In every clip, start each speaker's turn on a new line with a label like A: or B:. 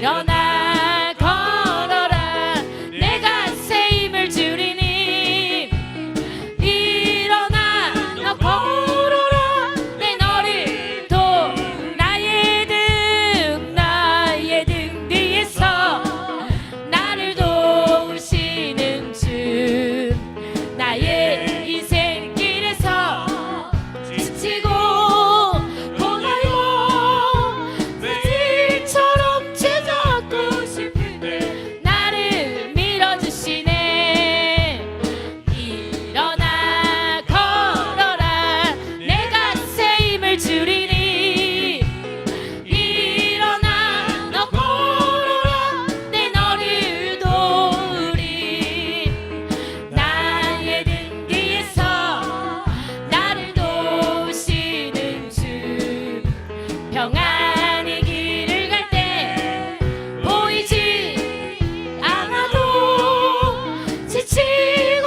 A: 일어나 걸어라 내가 새 힘을 주리니 일어나 너 걸어라 내 너를 도 나의 등 뒤에서 나를 도우시는 주 나의 인생길에서 지치고 고나요 들처럼 죄잡고 싶은데 나를 밀어주시네 일어나 걸어라 내가 새 힘을 주리니 일어나 너 걸어라 내 너를 도우리 나의 등 뒤에서 나를 도우시는 주 평안의 길을 갈 때 보이지 않아도 지치고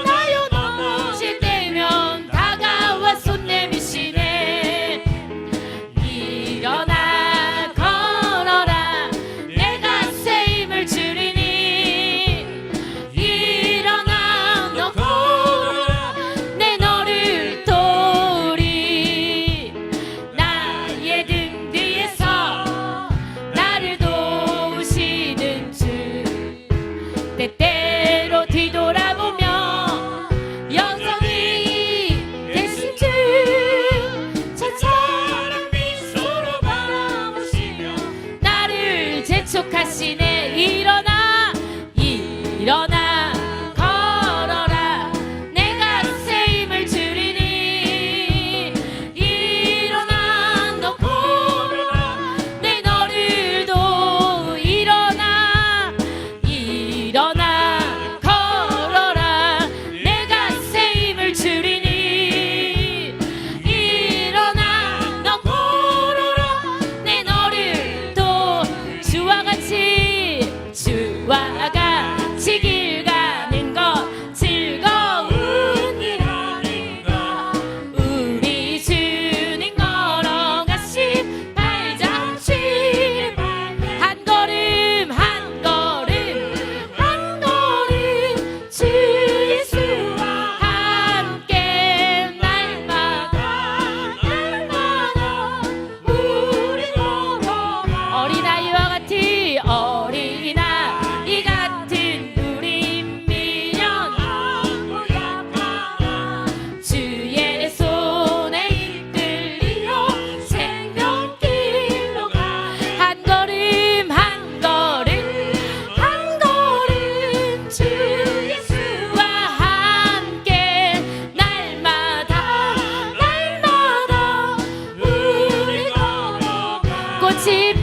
A: 나요 넘어질 때면 다가와 손 내미시네 일어나 걸어라 내가 새 힘을 주리니 일어나 너 걸어라 내 너를 도우리 나의 등 뒤에서 나를 도우시는 주 때때로 뒤돌아보며 영성이 되신 주 찬찬한 미소로 바라보시며 나를 재촉하시네 일어나 걸어라 내가 새 힘을 주리니 일어나 너 걸어라 내 너를 도 일어나 걸어라 내가 새 힘을 주리니 일어나 너 걸어라 내 너를 도 주와 같이 길 가는 것 즐거운 일 아닌가 우리 주님 걸어가신 발자취 한 걸음 주 예수와 함께 날마다 우리 걸어가 어린아이와 같이 어린아이 같은 우리 미련 주의 손에 이끌리어 생명길로 가 한 걸음 주 예수와 함께 날마다 우리 걸어가 꽃이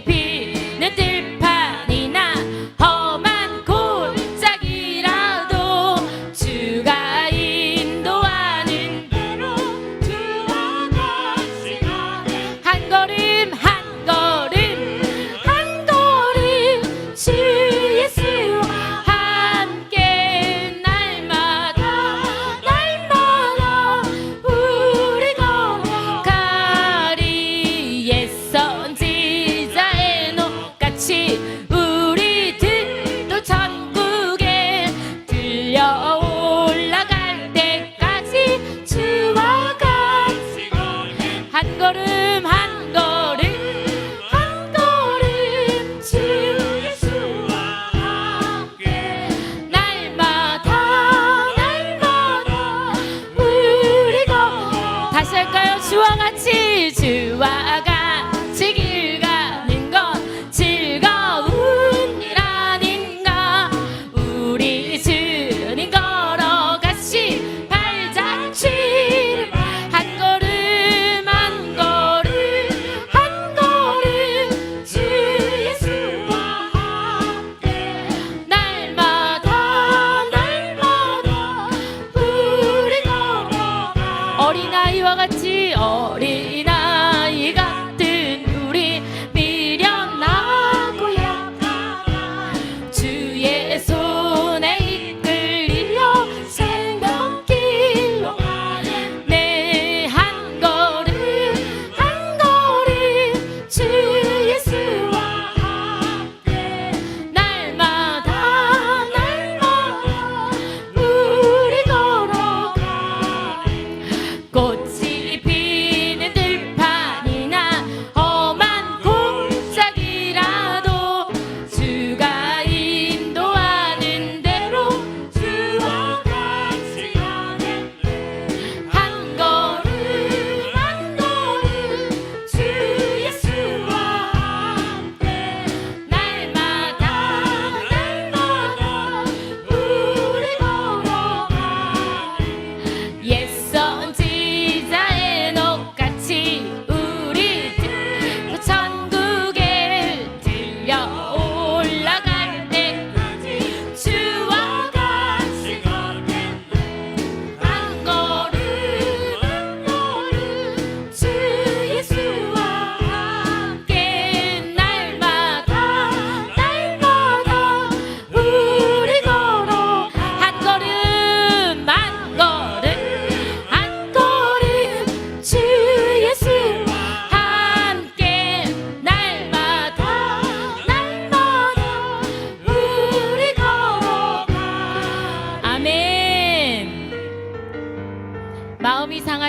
A: 피는 들판이나 험한 골짜기라도 주가 인도하는 대로 주와 같이 가네 한 걸음 주 예수와 함께 날마다 우리 걸어가리 옛선 지자의 녹같이 우리들도 천국에 들려 올라갈 때까지 주와 같이 한 걸음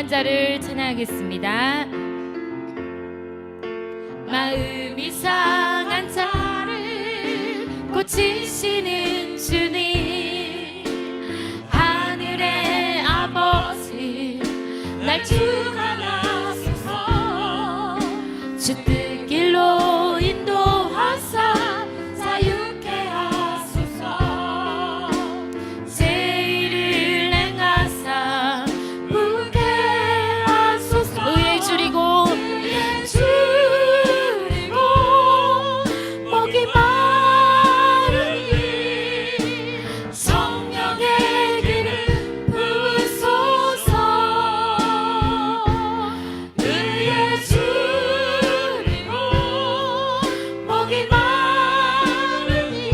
A: 상한 자를 찬양하겠습니다. 마음이 상한 자를 고치시는 주님, 하늘의 아버지 날 축복하소서. 주 뜻길로 인도하사 자유케 하소서. 제의를 행하사 웃게 하소서. 의에 줄이고 목이 마르니 성령의 기름 부으소서. 의에 줄이고 목이 마르니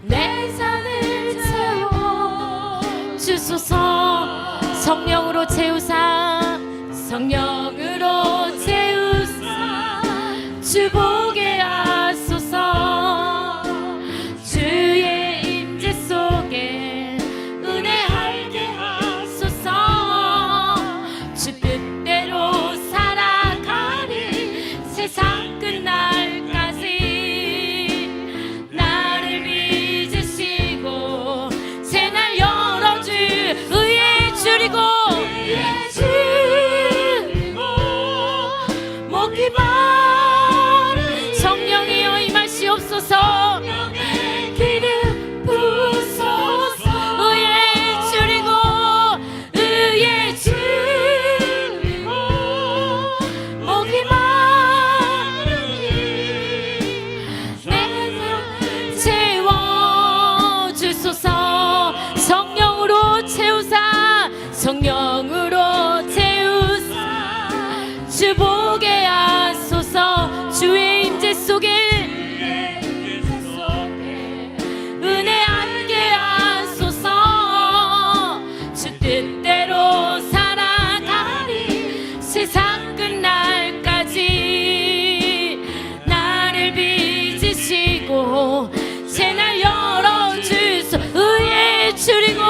A: 내 산을 채워 주소서. 성령으로 채우사, 성령으로 채우사 주 보게 하소서. 주의 임재 속에 은혜 알게 하소서. 주 뜻대로 살아가리 세상 끝날까지 나를 믿으시고 새날 열어줄 의에 줄이고 목이 마른 성령이여 임하시옵소서. 기름 부으소서. 의에 줄이고 의에 줄이고 목이 마르니 내가 채워주소서. 성령으로 채우사, 성령으로 채우사 주 보게 하소서. 주의 임재 속에 은혜 함께 하소서. 주 뜻대로 살아가리 세상 끝날까지 나를 빚으시고 새날 열어주소. 의에 줄이고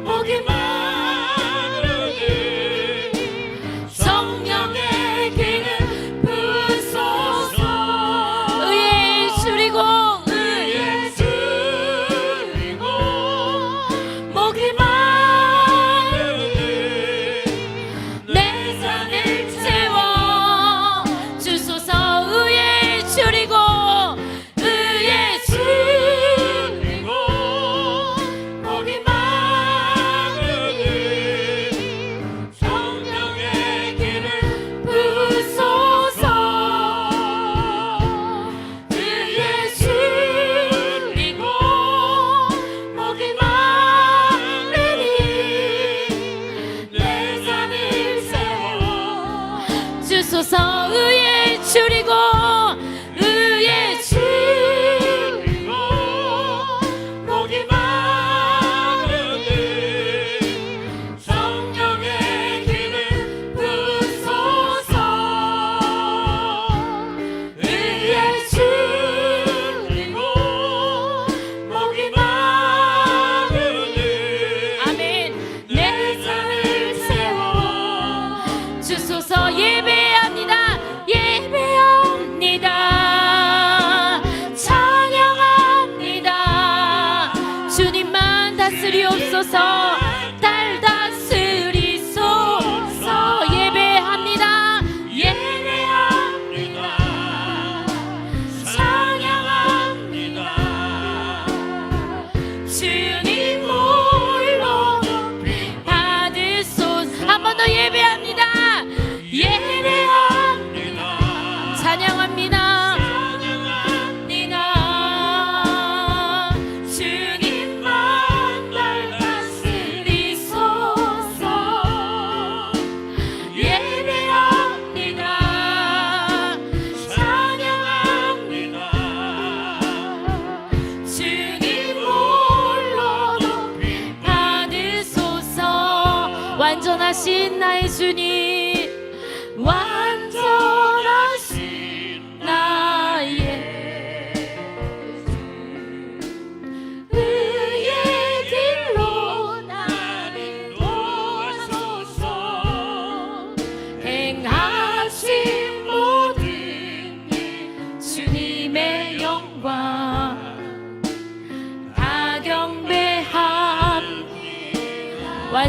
A: 목이 마르니 성령의 기름 부으소서. 의에 줄이고 의에 줄이고 목이 마르니 내 산을 채워 주소서. 의에 줄이고 의에 줄이고 목이 마르니 성령의 기름 부으소서. 의에 줄이고 목이 마르니 내 산을 세워 주소서. 의에 줄이고 의에 줄이고 목이 마르니 성령의 기름 부으소서. 의에 줄이고 목이 마르니 아멘 내 산을 세워 주소서. 예배합니다. 예배합니다. 찬양합니다. 주님만 다스리옵소서. 날 다스리소서. 예배합니다. 예배합니다. 찬양합니다. 주님 홀로 받으소서. 한 번 더 예배합니다. 예배합니다. 찬양합니다. 찬양합니다. 주님만 날 다스리소서. 예배합니다. 찬양합니다. 주님 홀로 높이 받으소서. 완전하신 나의 주님, 완전하신 나의 주, 의의 길로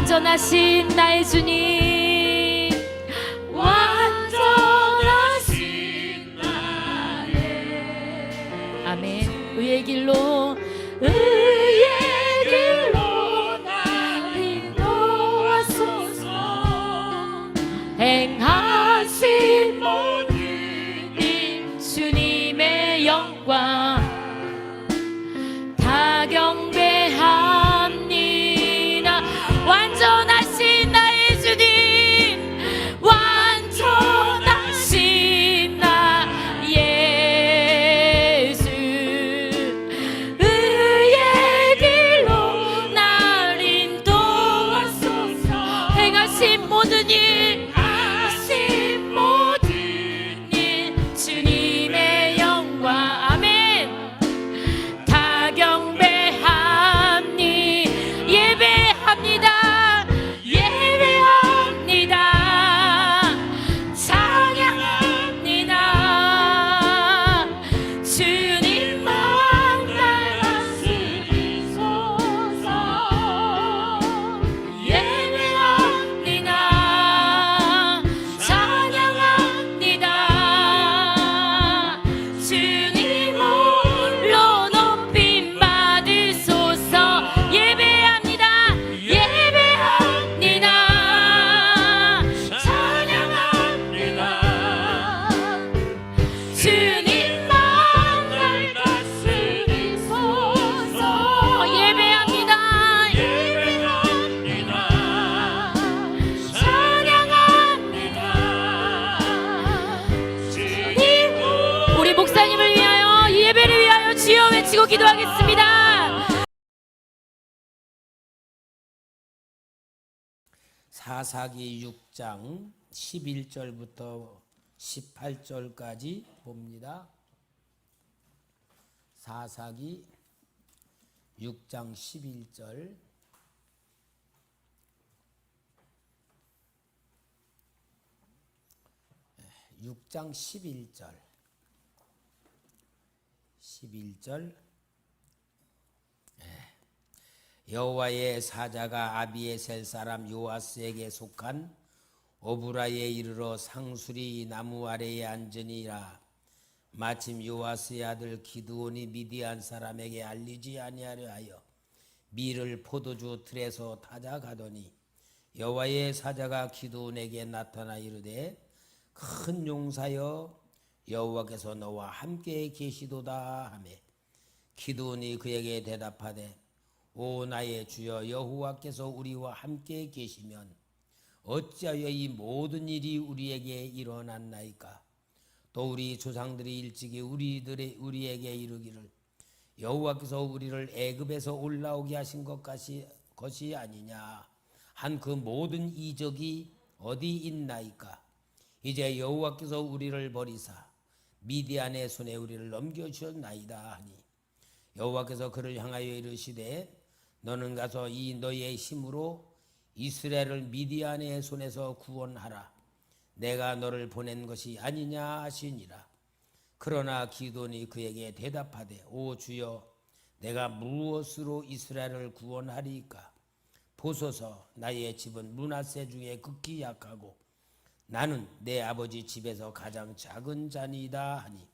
A: 완전하신 나의 주님, 완전하신 나의. 아멘. 의의 길로 날 인도하소서. 행하신 모든 일 주님의 영광 다 경배합니다. 완전하신 나의 주님, 완전하신 나의 예수, 의의 길로 날 인도하소서. 행하신 모든 일, 하신 모든 일 주님의 영광. 아멘. 다 경배합니 예배합니다. 예배합니다. 찬양합니다. 주님만 날 다스리소서. 예배합니다. 찬양합니다. 주님 홀로 높임 받으소서. 예배합니다. 예배합니다. 찬양합니다. 주님만 날 다스리소서. 예배합니다. 예배합니다. 찬양합니다. 주님. 우리 목사님을 위하여, 이 예배를 위하여 주여 외치고 기도하겠습니다.
B: 사사기 6장 11절부터 18절까지 봅니다. 사사기 6장 11절, 6장 11절 여호와의 사자가 아비에셀 사람 요아스에게 속한 오브라에 이르러 상수리 나무 아래에 앉으니라. 마침 요아스의 아들 기드온이 미디안 사람에게 알리지 아니하려 하여 밀을 포도주 틀에서 타자 가더니 여호와의 사자가 기드온에게 나타나 이르되 큰 용사여 여호와께서 너와 함께 계시도다 하매 기드온이 그에게 대답하되 오 나의 주여 여호와께서 우리와 함께 계시면 어찌하여 이 모든 일이 우리에게 일어났나이까. 또 우리 조상들이 일찍이 우리에게 이르기를 여호와께서 우리를 애굽에서 올라오게 하신 것이 아니냐 한 그 모든 이적이 어디 있나이까. 이제 여호와께서 우리를 버리사 미디안의 손에 우리를 넘겨주셨나이다 하니 여호와께서 그를 향하여 이르시되 너는 가서 이 너의 힘으로 이스라엘을 미디안의 손에서 구원하라. 내가 너를 보낸 것이 아니냐 하시니라. 그러나 기드온이 그에게 대답하되 오 주여 내가 무엇으로 이스라엘을 구원하리이까. 보소서 나의 집은 므낫세 중에 극히 약하고 나는 내 아버지 집에서 가장 작은 자니이다 하니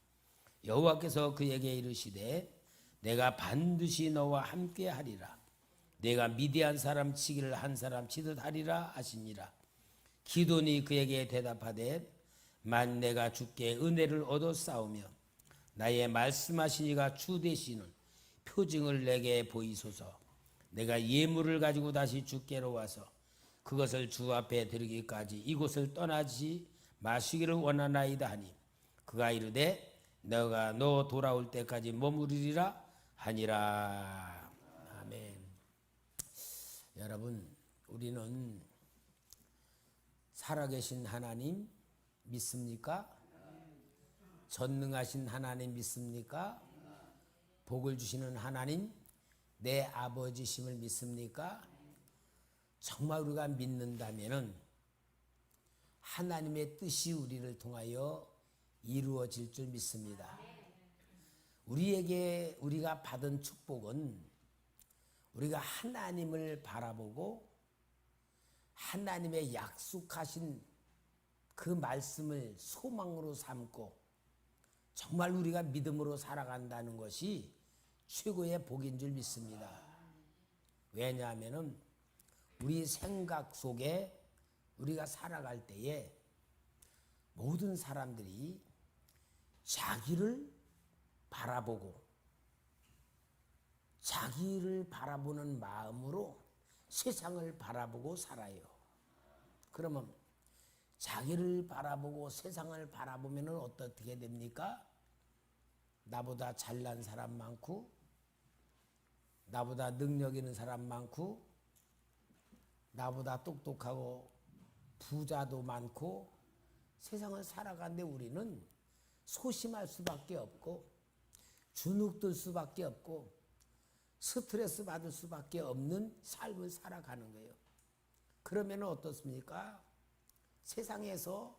B: 여호와께서 그에게 이르시되 내가 반드시 너와 함께 하리라. 내가 미디안 사람 치기를 한 사람 치듯 하리라 하시니라. 기드온이 그에게 대답하되 만 내가 주께 은혜를 얻어 싸우며 나의 말씀하신 이가 주 되시는 표징을 내게 보이소서. 내가 예물을 가지고 다시 주께로 와서 그것을 주 앞에 드리기까지 이곳을 떠나지 마시기를 원하나이다 하니 그가 이르되 너가 너 돌아올 때까지 머무르리라 하니라. 아멘. 여러분, 우리는 살아계신 하나님 믿습니까? 전능하신 하나님 믿습니까? 복을 주시는 하나님 내 아버지심을 믿습니까? 정말 우리가 믿는다면은 하나님의 뜻이 우리를 통하여 이루어질 줄 믿습니다. 우리가 받은 축복은 우리가 하나님을 바라보고 하나님의 약속하신 그 말씀을 소망으로 삼고 정말 우리가 믿음으로 살아간다는 것이 최고의 복인 줄 믿습니다. 왜냐하면 우리 생각 속에 우리가 살아갈 때에 모든 사람들이 자기를 바라보고 자기를 바라보는 마음으로 세상을 바라보고 살아요. 그러면 자기를 바라보고 세상을 바라보면 어떻게 됩니까? 나보다 잘난 사람 많고 나보다 능력 있는 사람 많고 나보다 똑똑하고 부자도 많고 세상을 살아가는데 우리는 소심할 수밖에 없고 주눅들 수밖에 없고 스트레스 받을 수밖에 없는 삶을 살아가는 거예요. 그러면 어떻습니까? 세상에서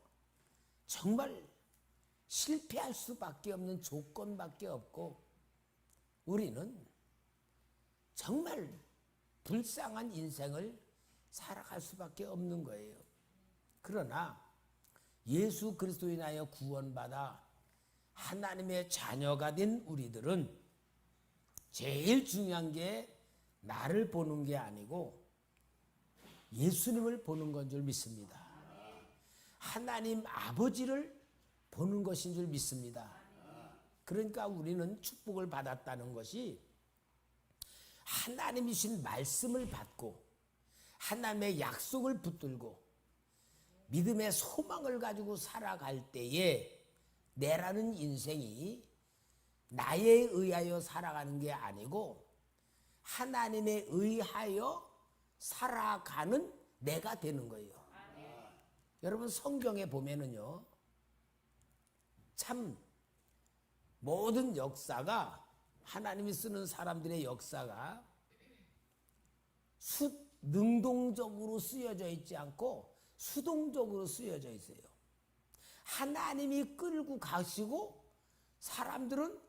B: 정말 실패할 수밖에 없는 조건밖에 없고 우리는 정말 불쌍한 인생을 살아갈 수밖에 없는 거예요. 그러나 예수 그리스도로 인하여 구원받아 하나님의 자녀가 된 우리들은 제일 중요한 게 나를 보는 게 아니고 예수님을 보는 건 줄 믿습니다. 하나님 아버지를 보는 것인 줄 믿습니다. 그러니까 우리는 축복을 받았다는 것이 하나님이 주신 말씀을 받고 하나님의 약속을 붙들고 믿음의 소망을 가지고 살아갈 때에 내라는 인생이 나에 의하여 살아가는 게 아니고 하나님에 의하여 살아가는 내가 되는 거예요. 여러분 성경에 보면은요 참 모든 역사가 하나님이 쓰는 사람들의 역사가 능동적으로 쓰여져 있지 않고 수동적으로 쓰여져 있어요. 하나님이 끌고 가시고 사람들은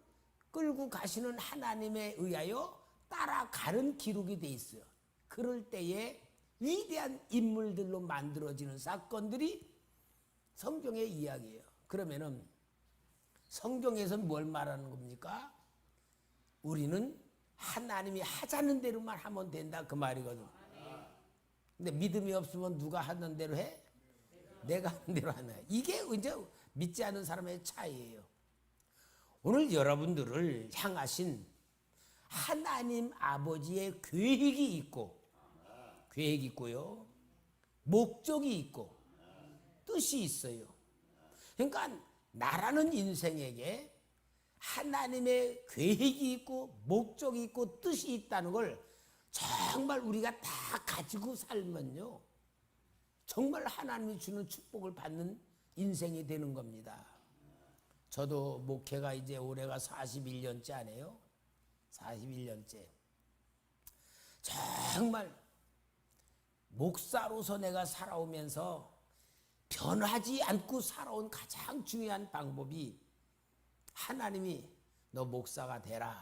B: 끌고 가시는 하나님에 의하여 따라가는 기록이 돼 있어요. 그럴 때에 위대한 인물들로 만들어지는 사건들이 성경의 이야기예요. 그러면은 성경에서 뭘 말하는 겁니까? 우리는 하나님이 하자는 대로만 하면 된다 그 말이거든. 근데 믿음이 없으면 누가 하는 대로 해? 내가 하는 대로 하는 거야. 이게 이제 믿지 않는 사람의 차이예요. 오늘 여러분들을 향하신 하나님 아버지의 계획이 있고요. 목적이 있고 뜻이 있어요. 그러니까 나라는 인생에게 하나님의 계획이 있고 목적이 있고 뜻이 있다는 걸 정말 우리가 다 가지고 살면요 정말 하나님이 주는 축복을 받는 인생이 되는 겁니다. 저도 목회가 이제 올해가 41년째 아니에요. 41년째. 정말 목사로서 내가 살아오면서 변하지 않고 살아온 가장 중요한 방법이 하나님이 너 목사가 되라.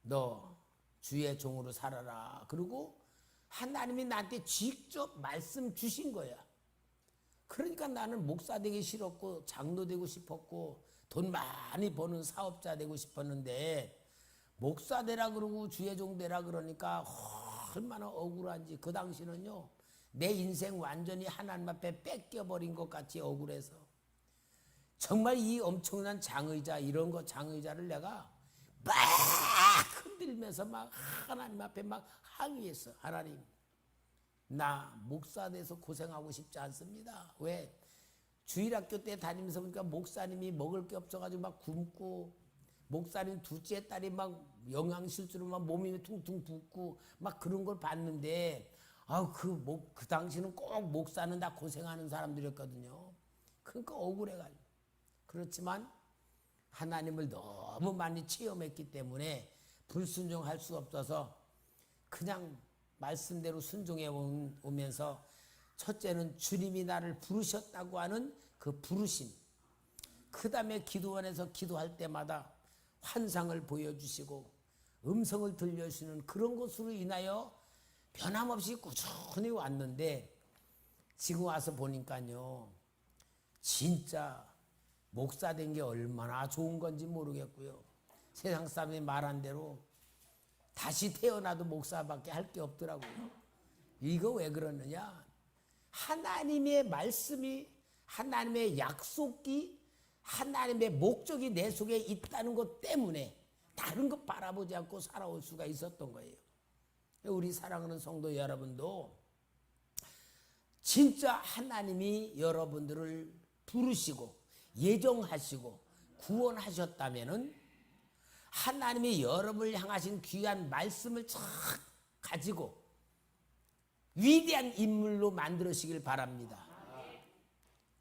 B: 너 주의 종으로 살아라. 그리고 하나님이 나한테 직접 말씀 주신 거야. 그러니까 나는 목사 되기 싫었고 장로 되고 싶었고 돈 많이 버는 사업자 되고 싶었는데 목사 되라 그러고 주의 종 되라 그러니까 얼마나 억울한지. 그 당시는요 내 인생 완전히 하나님 앞에 뺏겨버린 것 같이 억울해서 정말 이 엄청난 장의자 이런 거 장의자를 내가 막 흔들면서 막 하나님 앞에 막 항의했어. 하나님 나 목사 돼서 고생하고 싶지 않습니다. 왜? 주일학교 때 다니면서 보니까 목사님이 먹을 게 없어가지고 막 굶고 목사님 둘째 딸이 막 영양실조로 막 몸이 퉁퉁 붓고 막 그런 걸 봤는데 그 당시는 꼭 목사는 다 고생하는 사람들이었거든요. 그러니까 억울해가지고. 그렇지만 하나님을 너무 많이 체험했기 때문에 불순종할 수 없어서 그냥 말씀대로 순종해 오면서 첫째는 주님이 나를 부르셨다고 하는 그 부르심. 그 다음에 기도원에서 기도할 때마다 환상을 보여주시고 음성을 들려주시는 그런 것으로 인하여 변함없이 꾸준히 왔는데 지금 와서 보니까요, 진짜 목사 된 게 얼마나 좋은 건지 모르겠고요. 세상 사람이 말한 대로 다시 태어나도 목사밖에 할 게 없더라고요. 이거 왜 그러느냐? 하나님의 말씀이, 하나님의 약속이, 하나님의 목적이 내 속에 있다는 것 때문에 다른 것 바라보지 않고 살아올 수가 있었던 거예요. 우리 사랑하는 성도 여러분도 진짜 하나님이 여러분들을 부르시고 예정하시고 구원하셨다면은 하나님이 여러분을 향하신 귀한 말씀을 쫙 가지고 위대한 인물로 만들으시길 바랍니다.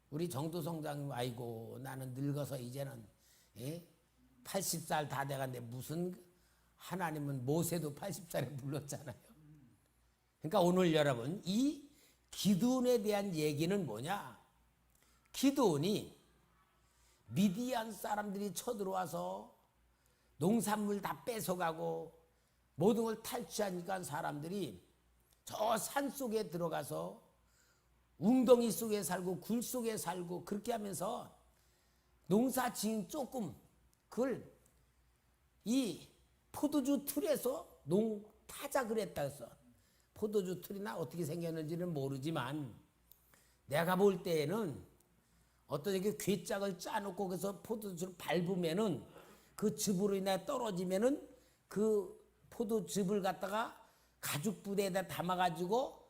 B: 우리 정도성장님, 아이고 나는 늙어서 이제는 80살 다 돼가는데 무슨, 하나님은 모세도 80살에 불렀잖아요. 그러니까 오늘 여러분, 이 기드온에 대한 얘기는 뭐냐? 기드온이 미디안 사람들이 쳐들어와서 농산물 다 뺏어가고 모든 걸 탈취하니까 사람들이 저 산 속에 들어가서 웅덩이 속에 살고 굴 속에 살고 그렇게 하면서 농사 지은 조금 그걸 이 포도주 틀에서 타자 그랬다 해서, 포도주 틀이나 어떻게 생겼는지는 모르지만 내가 볼 때에는 어떤 이렇게 괴짝을 짜놓고 그래서 포도주를 밟으면은 그 즙으로 인해 떨어지면은 그 포도즙을 갖다가 가죽 부대에다 담아가지고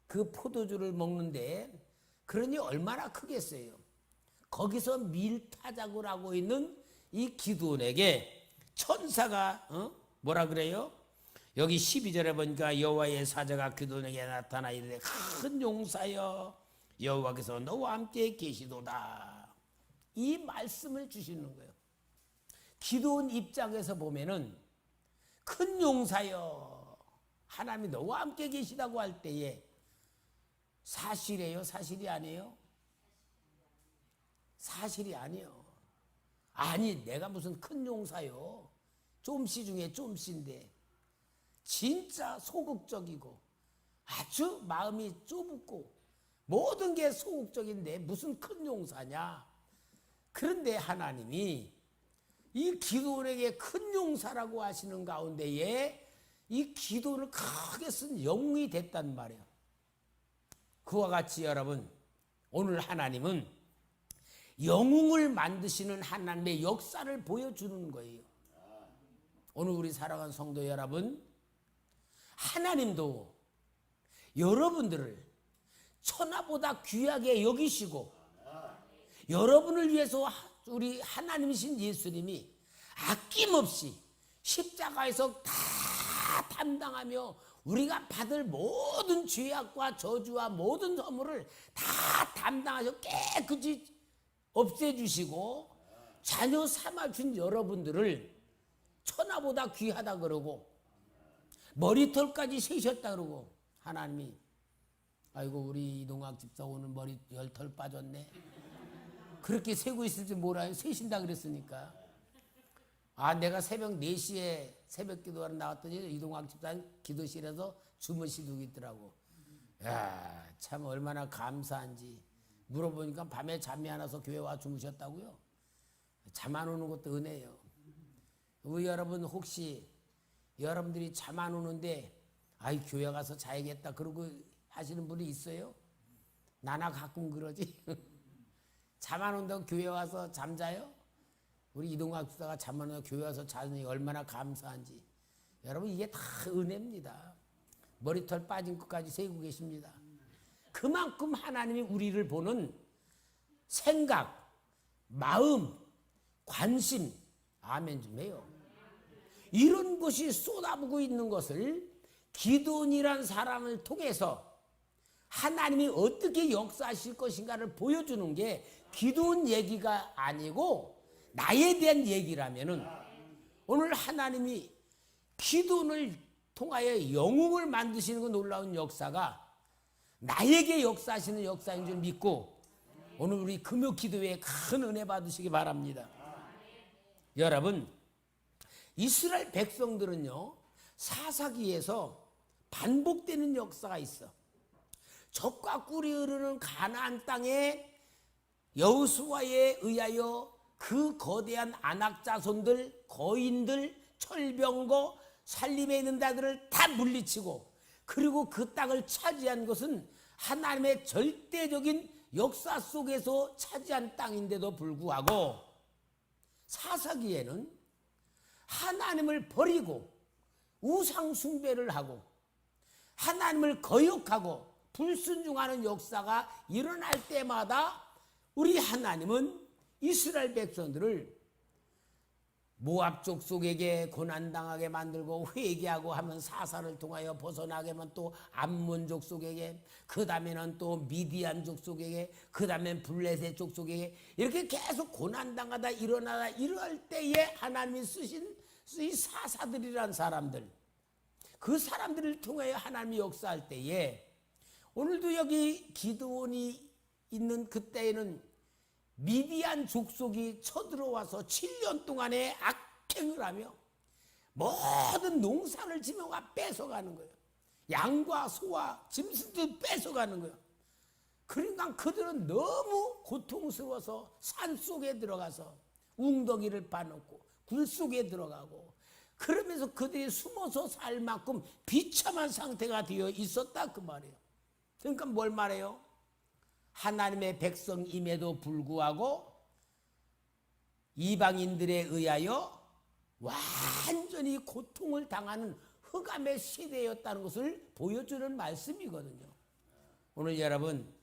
B: 그 포도주를 먹는데, 그러니 얼마나 크겠어요. 거기서 밀타작을 하고 있는 이 기드온에게 천사가 뭐라 그래요? 여기 12절에 보니까 여호와의 사자가 기드온에게 나타나 이르되 큰 용사여 여호와께서 너와 함께 계시도다. 이 말씀을 주시는 거예요. 기드온 입장에서 보면은 큰 용사여, 하나님이 너와 함께 계시다고 할 때에 사실이에요? 사실이 아니에요? 사실이 아니에요. 아니 내가 무슨 큰 용사요, 좀씨 중에 좀씨인데 진짜 소극적이고 아주 마음이 좁고 모든 게 소극적인데 무슨 큰 용사냐. 그런데 하나님이 이 기드온에게 큰 용사라고 하시는 가운데에 이 기도를 크게 쓴 영웅이 됐단 말이에요. 그와 같이 여러분, 오늘 하나님은 영웅을 만드시는 하나님의 역사를 보여주는 거예요. 오늘 우리 사랑하는 성도 여러분, 하나님도 여러분들을 천하보다 귀하게 여기시고 여러분을 위해서 우리 하나님이신 예수님이 아낌없이 십자가에서 다 담당하며 우리가 받을 모든 죄악과 저주와 모든 허물을 다 담당하셔 깨끗이 없애주시고 자녀 삼아준 여러분들을 천하보다 귀하다 그러고 머리털까지 세셨다 그러고, 하나님이 아이고 우리 이동학 집사 오늘 머리 10털 빠졌네, 그렇게 세고 있을지 몰라요. 세신다 그랬으니까. 아, 내가 새벽 4시에 새벽 기도하러 나왔더니 이동학 집사 기도실에서 주무시고 있더라고. 야, 참 얼마나 감사한지. 물어보니까 밤에 잠이 안 와서 교회 와 주무셨다고요. 잠 안 오는 것도 은혜예요. 우리 여러분 혹시 여러분들이 잠 안 오는데 아이 교회 가서 자야겠다 그러고 하시는 분이 있어요? 나나 가끔 그러지. 잠 안 온다고 교회 와서 잠자요? 우리 이동학 집사가 잠 안 온다고 교회 와서 자니 얼마나 감사한지. 여러분 이게 다 은혜입니다. 머리털 빠진 것까지 세고 계십니다. 그만큼 하나님이 우리를 보는 생각, 마음, 관심, 아멘 좀 해요. 이런 것이 쏟아부고 있는 것을 기드온이란 사람을 통해서 하나님이 어떻게 역사하실 것인가를 보여주는 게 기드온 얘기가 아니고 나에 대한 얘기라면은, 오늘 하나님이 기드온을 통하여 영웅을 만드시는 그 놀라운 역사가 나에게 역사하시는 역사인 줄 믿고 오늘 우리 금요 기도회에 큰 은혜 받으시기 바랍니다. 여러분, 이스라엘 백성들은요 사사기에서 반복되는 역사가 있어. 젖과 꿀이 흐르는 가나안 땅에 여호수아에 의하여 그 거대한 아낙 자손들, 거인들, 철병거, 살림에 있는 자들을 다 물리치고, 그리고 그 땅을 차지한 것은 하나님의 절대적인 역사 속에서 차지한 땅인데도 불구하고 사사기에는 하나님을 버리고 우상 숭배를 하고 하나님을 거역하고 불순종하는 역사가 일어날 때마다 우리 하나님은 이스라엘 백성들을 모압 족속에게 고난당하게 만들고 회개하고 하면 사사를 통하여 벗어나게 하면 또 암몬 족속에게, 그 다음에는 또 미디안 족속에게, 그 다음엔 블레셋 족속에게, 이렇게 계속 고난당하다 일어나다 이럴 때에 하나님이 쓰신 이 사사들이란 사람들, 그 사람들을 통하여 하나님이 역사할 때에, 오늘도 여기 기드온이 있는 그때에는 미디안 족속이 쳐들어와서 7년 동안에 악행을 하며 모든 농사를 지명과 뺏어가는 거예요. 양과 소와 짐승도 뺏어가는 거예요. 그러니까 그들은 너무 고통스러워서 산속에 들어가서 웅덩이를 파놓고 굴 속에 들어가고, 그러면서 그들이 숨어서 살 만큼 비참한 상태가 되어 있었다 그 말이에요. 그러니까 뭘 말해요? 하나님의 백성임에도 불구하고 이방인들에 의하여 완전히 고통을 당하는 흑암의 시대였다는 것을 보여주는 말씀이거든요. 오늘 여러분,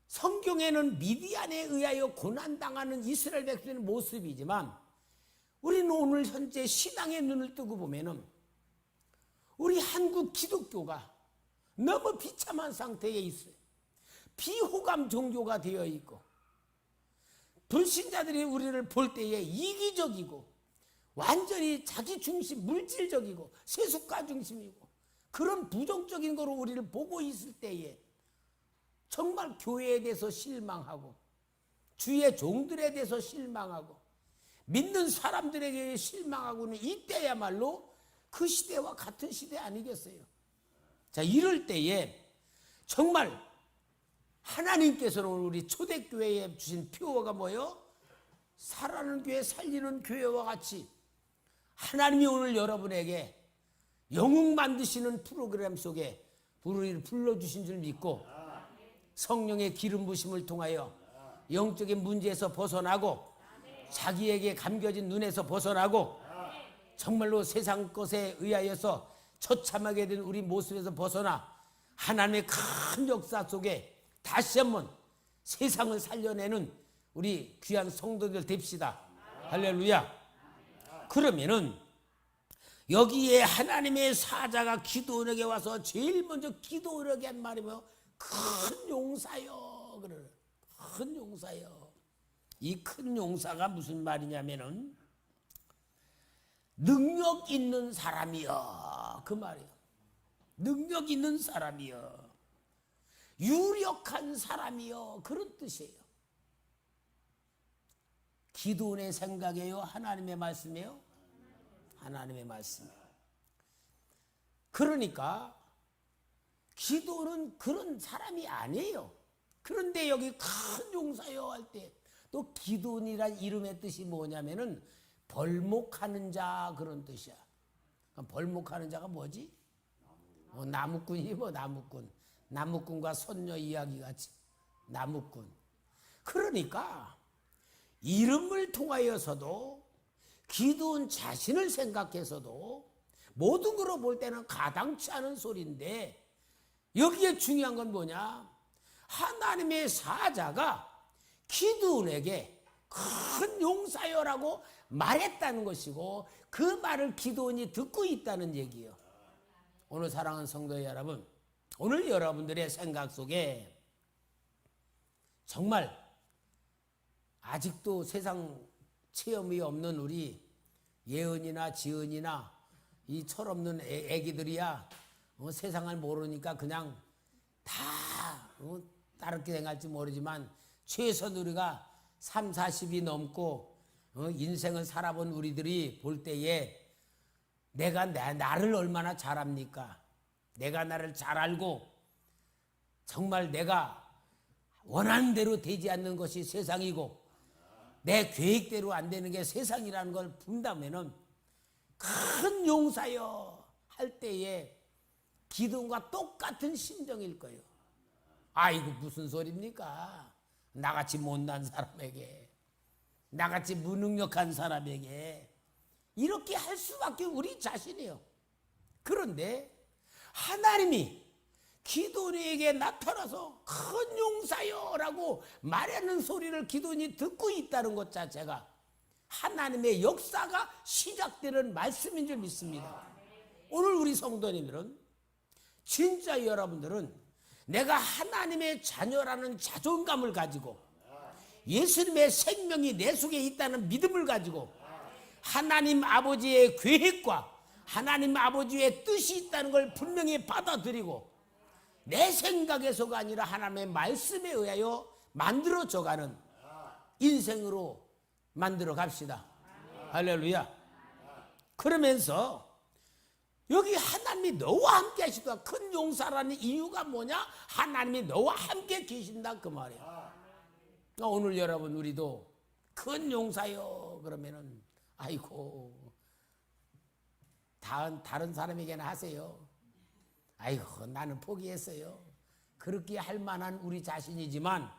B: 성경에는 미디안에 의하여 고난당하는 이스라엘 백성의 모습이지만 우리는 오늘 현재 신앙의 눈을 뜨고 보면은 우리 한국 기독교가 너무 비참한 상태에 있어요. 비호감 종교가 되어 있고, 불신자들이 우리를 볼 때에 이기적이고 완전히 자기 중심, 물질적이고 세속가 중심이고 그런 부정적인 거로 우리를 보고 있을 때에 정말 교회에 대해서 실망하고 주의 종들에 대해서 실망하고 믿는 사람들에게 실망하고는 이때야말로 그 시대와 같은 시대 아니겠어요? 자, 이럴 때에 정말 하나님께서는 우리 초대교회에 주신 표어가 뭐예요? 살아나는 교회, 살리는 교회와 같이 하나님이 오늘 여러분에게 영웅 만드시는 프로그램 속에 우리를 불러주신 줄 믿고 성령의 기름 부심을 통하여 영적인 문제에서 벗어나고 자기에게 감겨진 눈에서 벗어나고 정말로 세상 것에 의하여서 처참하게 된 우리 모습에서 벗어나 하나님의 큰 역사 속에 다시 한번 세상을 살려내는 우리 귀한 성도들 됩시다. 할렐루야. 그러면은 여기에 하나님의 사자가 기도원에게 와서 제일 먼저 기도원에게 한 말이 뭐예요? 큰 용사요. 그래. 큰 용사요. 이 큰 용사가 무슨 말이냐면은 능력 있는 사람이요. 그 말이에요. 능력 있는 사람이요. 유력한 사람이요. 그런 뜻이에요. 기도원의 생각이에요? 하나님의 말씀이에요? 하나님의 말씀이에요. 그러니까 기도는 그런 사람이 아니에요. 그런데 여기 큰 용사요 할 때 또 기도원이란 이름의 뜻이 뭐냐면은 벌목하는 자, 그런 뜻이야. 벌목하는 자가 뭐지? 나무꾼이 뭐 나무꾼. 나무꾼과 선녀 이야기 같이 나무꾼. 그러니까 이름을 통하여서도 기도원 자신을 생각해서도 모든 걸로 볼 때는 가당치 않은 소리인데, 여기에 중요한 건 뭐냐? 하나님의 사자가 기드온에게 큰 용사여라고 말했다는 것이고 그 말을 기드온이 듣고 있다는 얘기예요. 오늘 사랑하는 성도 여러분, 오늘 여러분들의 생각 속에 정말 아직도 세상 체험이 없는 우리 예은이나 지은이나 이 철없는 애기들이야 세상을 모르니까 그냥 다 다르게 생각할지 모르지만 최소한 우리가 3, 40이 넘고 인생을 살아본 우리들이 볼 때에 내가 나를 얼마나 잘합니까? 내가 나를 잘 알고 정말 내가 원하는 대로 되지 않는 것이 세상이고 내 계획대로 안 되는 게 세상이라는 걸 본다면은 큰 용사여 할 때에 기도원과 똑같은 심정일 거예요. 아이고 무슨 소리입니까? 나같이 못난 사람에게, 나같이 무능력한 사람에게 이렇게 할 수밖에 우리 자신이에요. 그런데 하나님이 기도원에게 나타나서 큰 용사여라고 말하는 소리를 기도원이 듣고 있다는 것 자체가 하나님의 역사가 시작되는 말씀인 줄 믿습니다. 오늘 우리 성도님들은 진짜 여러분들은 내가 하나님의 자녀라는 자존감을 가지고 예수님의 생명이 내 속에 있다는 믿음을 가지고 하나님 아버지의 계획과 하나님 아버지의 뜻이 있다는 걸 분명히 받아들이고 내 생각에서가 아니라 하나님의 말씀에 의하여 만들어져가는 인생으로 만들어 갑시다. 할렐루야. 그러면서 여기 하나님이 너와 함께 하시다. 큰 용사라는 이유가 뭐냐? 하나님이 너와 함께 계신다 그 말이야. 오늘 여러분 우리도 큰 용사요 그러면은 아이고 다른 사람에게나 하세요. 아이고 나는 포기했어요. 그렇게 할 만한 우리 자신이지만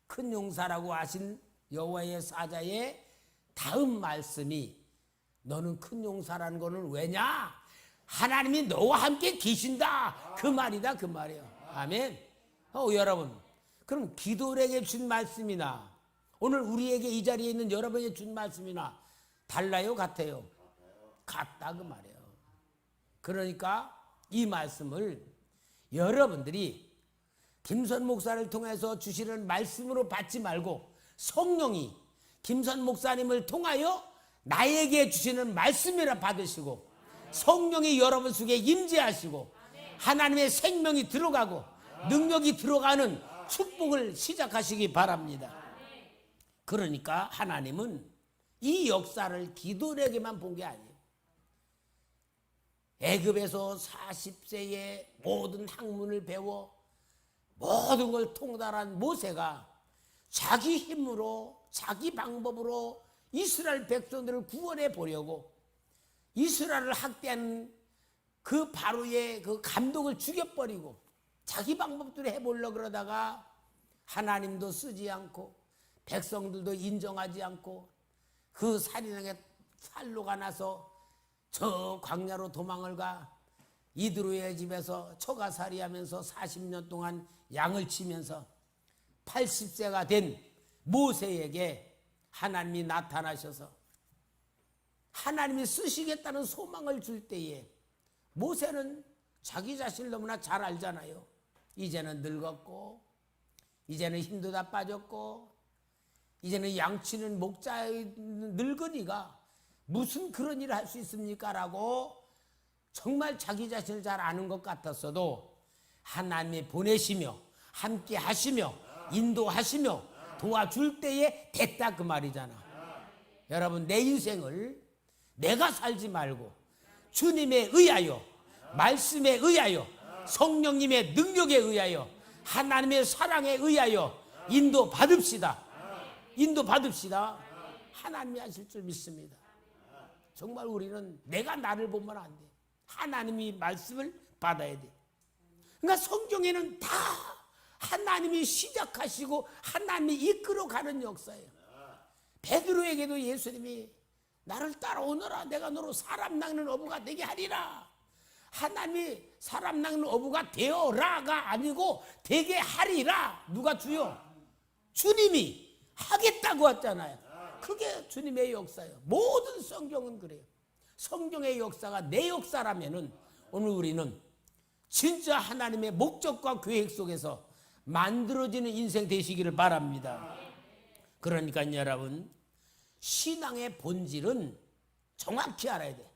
B: 큰 용사라고 하신 여호와의 사자의 다음 말씀이 너는 큰 용사라는 거는 왜냐? 하나님이 너와 함께 계신다 그 말이다 그 말이에요. 아멘. 여러분 그럼 기도원에게 준 말씀이나 오늘 우리에게 이 자리에 있는 여러분에게 준 말씀이나 달라요 같아요? 같다 그 말이에요. 그러니까 이 말씀을 여러분들이 김선 목사를 통해서 주시는 말씀으로 받지 말고 성령이 김선 목사님을 통하여 나에게 주시는 말씀이라 받으시고 성령이 여러분 속에 임재하시고 하나님의 생명이 들어가고 능력이 들어가는 축복을 시작하시기 바랍니다. 그러니까 하나님은 이 역사를 기도원에게만 본 게 아니에요. 애굽에서 40세에 모든 학문을 배워 모든 걸 통달한 모세가 자기 힘으로 자기 방법으로 이스라엘 백성들을 구원해 보려고 이스라엘을 학대한 그 바로의 그 감독을 죽여버리고 자기 방법대로 해보려고 그러다가 하나님도 쓰지 않고 백성들도 인정하지 않고 그 살인에게 살로가 나서 저 광야로 도망을 가 이드로의 집에서 처가살이하면서 40년 동안 양을 치면서 80세가 된 모세에게 하나님이 나타나셔서 하나님이 쓰시겠다는 소망을 줄 때에 모세는 자기 자신을 너무나 잘 알잖아요. 이제는 늙었고 이제는 힘도 다 빠졌고 이제는 양치는 목자의 늙은이가 무슨 그런 일을 할 수 있습니까? 라고 정말 자기 자신을 잘 아는 것 같았어도 하나님이 보내시며 함께 하시며 인도하시며 도와줄 때에 됐다 그 말이잖아. 여러분 내 인생을 내가 살지 말고 주님에 의하여 말씀에 의하여 성령님의 능력에 의하여 하나님의 사랑에 의하여 인도 받읍시다. 인도 받읍시다. 하나님이 하실 줄 믿습니다. 정말 우리는 내가 나를 보면 안 돼. 하나님이 말씀을 받아야 돼. 그러니까 성경에는 다 하나님이 시작하시고 하나님이 이끌어가는 역사예요. 베드로에게도 예수님이 나를 따라오너라 내가 너로 사람 낚는 어부가 되게 하리라. 하나님이 사람 낚는 어부가 되어라가 아니고 되게 하리라. 누가 주요? 주님이 하겠다고 했잖아요. 그게 주님의 역사예요. 모든 성경은 그래요. 성경의 역사가 내 역사라면은 오늘 우리는 진짜 하나님의 목적과 계획 속에서 만들어지는 인생 되시기를 바랍니다. 그러니까 여러분 신앙의 본질은 정확히 알아야 돼.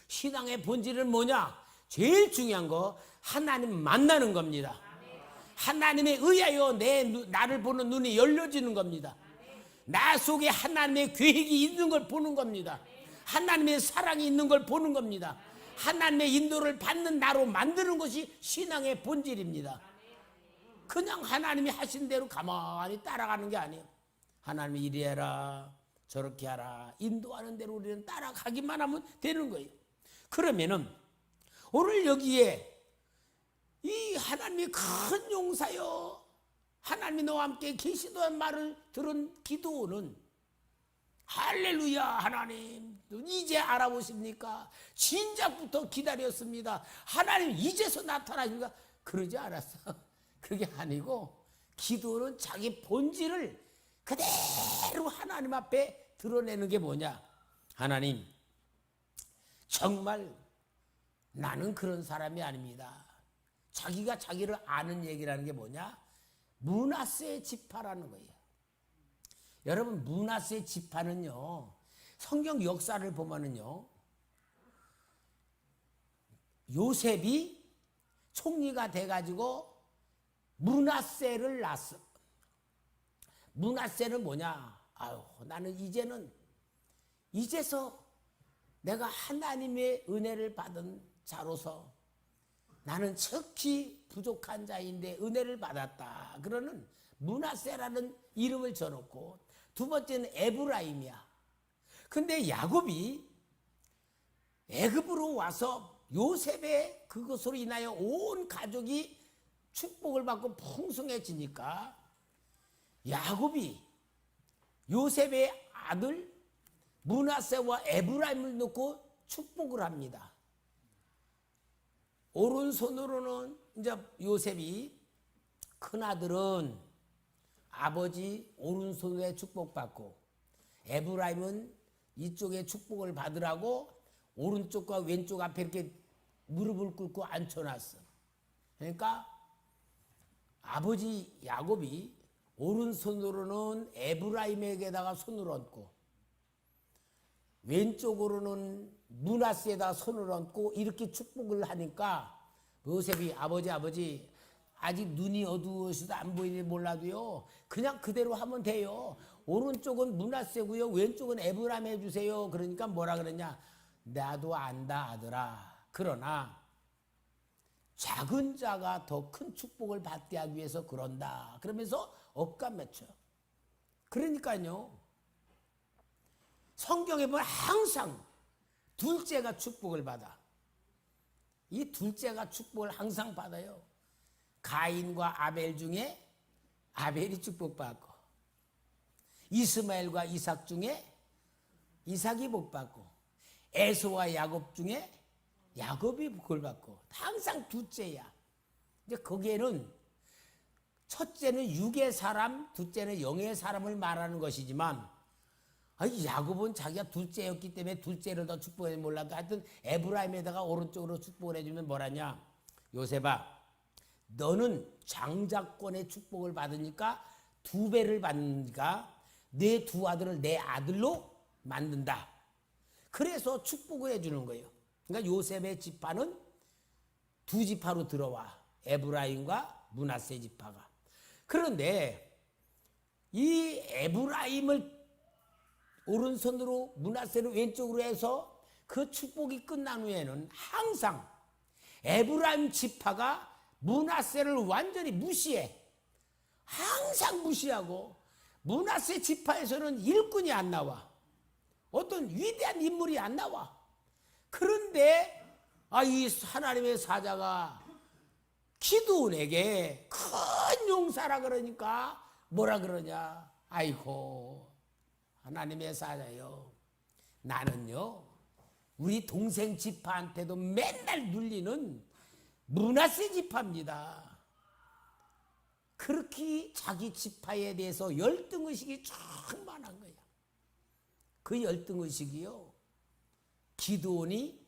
B: 신앙의 본질은 뭐냐? 제일 중요한 거 하나님 만나는 겁니다. 하나님에 의하여 나를 보는 눈이 열려지는 겁니다. 나 속에 하나님의 계획이 있는 걸 보는 겁니다. 하나님의 사랑이 있는 걸 보는 겁니다. 하나님의 인도를 받는 나로 만드는 것이 신앙의 본질입니다. 그냥 하나님이 하신 대로 가만히 따라가는 게 아니에요. 하나님이 이리 해라 저렇게 하라 인도하는 대로 우리는 따라가기만 하면 되는 거예요. 그러면은 오늘 여기에 이 하나님이 큰 용사여 하나님이 너와 함께 계시다는 말을 들은 기도는 할렐루야 하나님 이제 알아보십니까? 진작부터 기다렸습니다. 하나님 이제서 나타나십니까? 그러지 않았어. 그게 아니고 기도는 자기 본질을 그대로 하나님 앞에 드러내는 게 뭐냐? 하나님 정말 나는 그런 사람이 아닙니다. 자기가 자기를 아는 얘기라는 게 뭐냐? 므낫세 지파라는 거예요. 여러분 므낫세 지파는요 성경 역사를 보면은요 요셉이 총리가 돼가지고 므낫세를 낳았어. 므낫세는 뭐냐? 아유 나는 이제서 내가 하나님의 은혜를 받은 자로서 나는 척히 부족한 자인데 은혜를 받았다. 그러는 므낫세라는 이름을 줘놓고 두 번째는 에브라임이야. 근데 야곱이 애굽으로 와서 요셉의 그것으로 인하여 온 가족이 축복을 받고 풍성해지니까 야곱이 요셉의 아들 므낫세와 에브라임을 놓고 축복을 합니다. 오른손으로는 이제 요셉이 큰아들은 아버지 오른손에 축복받고 에브라임은 이쪽에 축복을 받으라고 오른쪽과 왼쪽 앞에 이렇게 무릎을 꿇고 앉혀놨어. 그러니까 아버지 야곱이 오른손으로는 에브라임에게다가 손을 얹고 왼쪽으로는 므낫세에다 손을 얹고 이렇게 축복을 하니까 요셉이 아버지 아직 눈이 어두워서도 안 보이니 몰라도요 그냥 그대로 하면 돼요. 오른쪽은 므낫세고요 왼쪽은 에브라임 해주세요. 그러니까 뭐라 그러냐? 나도 안다 아들아. 그러나 작은 자가 더 큰 축복을 받게 하기 위해서 그런다. 그러면서 억감맺혀. 그러니까요 성경에 보면 항상 둘째가 축복을 받아. 이 둘째가 축복을 항상 받아요. 가인과 아벨 중에 아벨이 축복받고 이스마엘과 이삭 중에 이삭이 복받고 에서와 야곱 중에 야곱이 복을 받고 항상 둘째야. 이제 거기에는 첫째는 육의 사람, 둘째는 영의 사람을 말하는 것이지만 야곱은 자기가 둘째였기 때문에 둘째를 더 축복해 몰라도 하여튼 에브라임에다가 오른쪽으로 축복을 해주면 뭐라냐? 요셉아 너는 장자권의 축복을 받으니까 2배를 받으니까 내 두 아들을 내 아들로 만든다. 그래서 축복을 해주는 거예요. 그러니까 요셉의 지파는 2지파로 들어와. 에브라임과 므낫세 지파가. 그런데 이 에브라임을 오른손으로 므낫세를 왼쪽으로 해서 그 축복이 끝난 후에는 항상 에브라임 지파가 므낫세를 완전히 무시해. 항상 무시하고 므낫세 지파에서는 일꾼이 안 나와. 어떤 위대한 인물이 안 나와. 그런데 이 하나님의 사자가 기드온에게 큰 용사라 그러니까 뭐라 그러냐? 아이고 하나님의 사자요 나는요 우리 동생 지파한테도 맨날 눌리는 므낫세 지파입니다. 그렇게 자기 지파에 대해서 열등의식이 충만한 거야. 그 열등의식이요 기드온이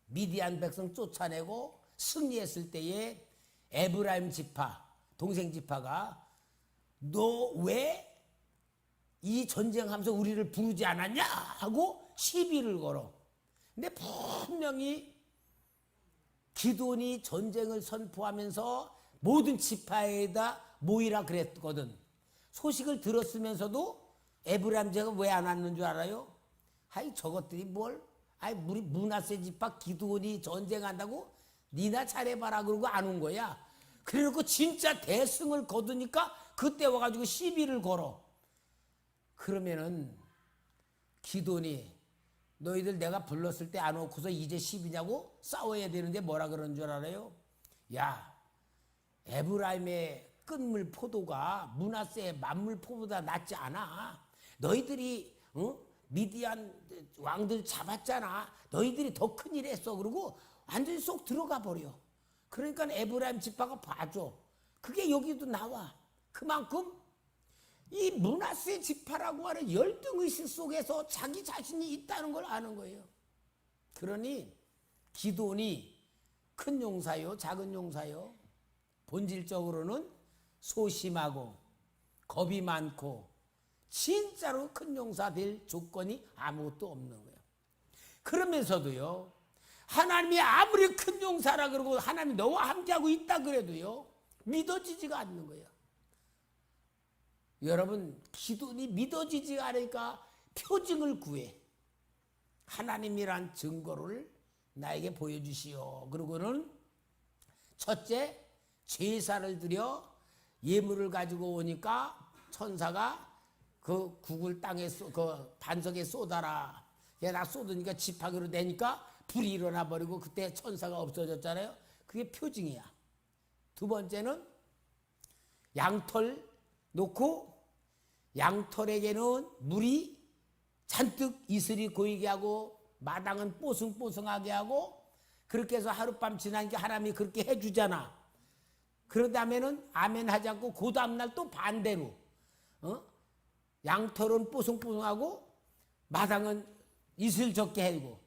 B: 미디안 백성 쫓아내고 승리했을 때에 에브라임 지파 동생 지파가 너 왜 이 전쟁하면서 우리를 부르지 않았냐 하고 시비를 걸어. 근데 분명히 기드온이 전쟁을 선포하면서 모든 지파에다 모이라 그랬거든. 소식을 들었으면서도 에브라임 제가 왜 안 왔는 줄 알아요? 하이 저것들이 뭘 아이 우리 므낫세 지파 기드온이 전쟁한다고 니나 잘해봐라 그러고 안 온 거야. 그래놓고 진짜 대승을 거두니까 그때 와가지고 시비를 걸어. 그러면은 기드온이 너희들 내가 불렀을 때 안 오고서 이제 시비냐고 싸워야 되는데 뭐라 그러는 줄 알아요? 야, 에브라임의 끝물 포도가 므낫세의 만물 포도보다 낫지 않아. 너희들이 미디안 왕들 잡았잖아. 너희들이 더 큰일 했어. 그러고 완전히 쏙 들어가 버려. 그러니까 에브라임 지파가 봐줘. 그게 여기도 나와. 그만큼 이 므낫세 지파라고 하는 열등의식 속에서 자기 자신이 있다는 걸 아는 거예요. 그러니 기드온이 큰 용사요 작은 용사요, 본질적으로는 소심하고 겁이 많고 진짜로 큰 용사 될 조건이 아무것도 없는 거예요. 그러면서도요, 하나님이 아무리 큰 용사라 그러고 하나님이 너와 함께하고 있다 그래도요, 믿어지지가 않는 거예요. 여러분, 기도니 믿어지지 않으니까 표징을 구해. 하나님이란 증거를 나에게 보여주시오. 그러고는 첫째, 제사를 드려 예물을 가지고 오니까 천사가 그 국을 땅에 그 반석에 쏟아라. 나 쏟으니까 지팡이로 내니까 불이 일어나 버리고 그때 천사가 없어졌잖아요. 그게 표징이야. 두 번째는 양털 놓고 양털에게는 물이 잔뜩 이슬이 고이게 하고 마당은 뽀송뽀송하게 하고 그렇게 해서 하룻밤 지나니까 하나님이 그렇게 해주잖아. 그런 다음에는 아멘 하지 않고 그 다음날 또 반대로 양털은 뽀송뽀송하고 마당은 이슬 적게 해주고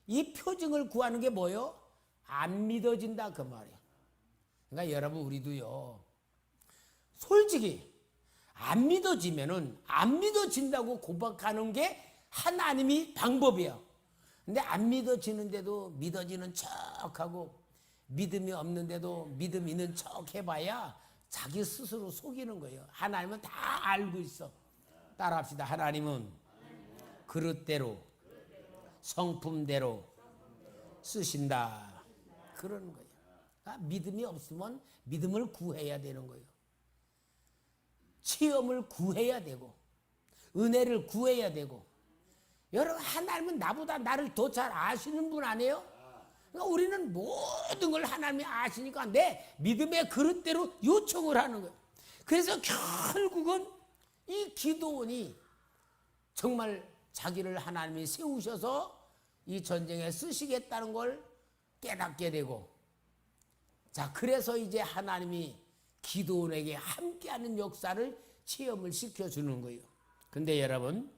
B: 이 표징을 구하는 게 뭐예요? 안 믿어진다 그 말이야. 그러니까 여러분 우리도요 솔직히 안 믿어지면은 안 믿어진다고 고백하는 게 하나님이 방법이야. 근데 안 믿어지는데도 믿어지는 척하고 믿음이 없는데도 믿음 있는 척 해봐야 자기 스스로 속이는 거예요. 하나님은 다 알고 있어. 따라합시다. 하나님은 그릇대로 성품대로 쓰신다. 그러는 거예요. 그러니까 믿음이 없으면 믿음을 구해야 되는 거예요. 체험을 구해야 되고 은혜를 구해야 되고. 여러분, 하나님은 나보다 나를 더 잘 아시는 분 아니에요? 그러니까 우리는 모든 걸 하나님이 아시니까 내 믿음의 그릇대로 요청을 하는 거예요. 그래서 결국은 이 기드온이 정말 자기를 하나님이 세우셔서 이 전쟁에 쓰시겠다는 걸 깨닫게 되고, 자, 그래서 이제 하나님이 기드온에게 함께하는 역사를 체험을 시켜주는 거예요. 근데 여러분,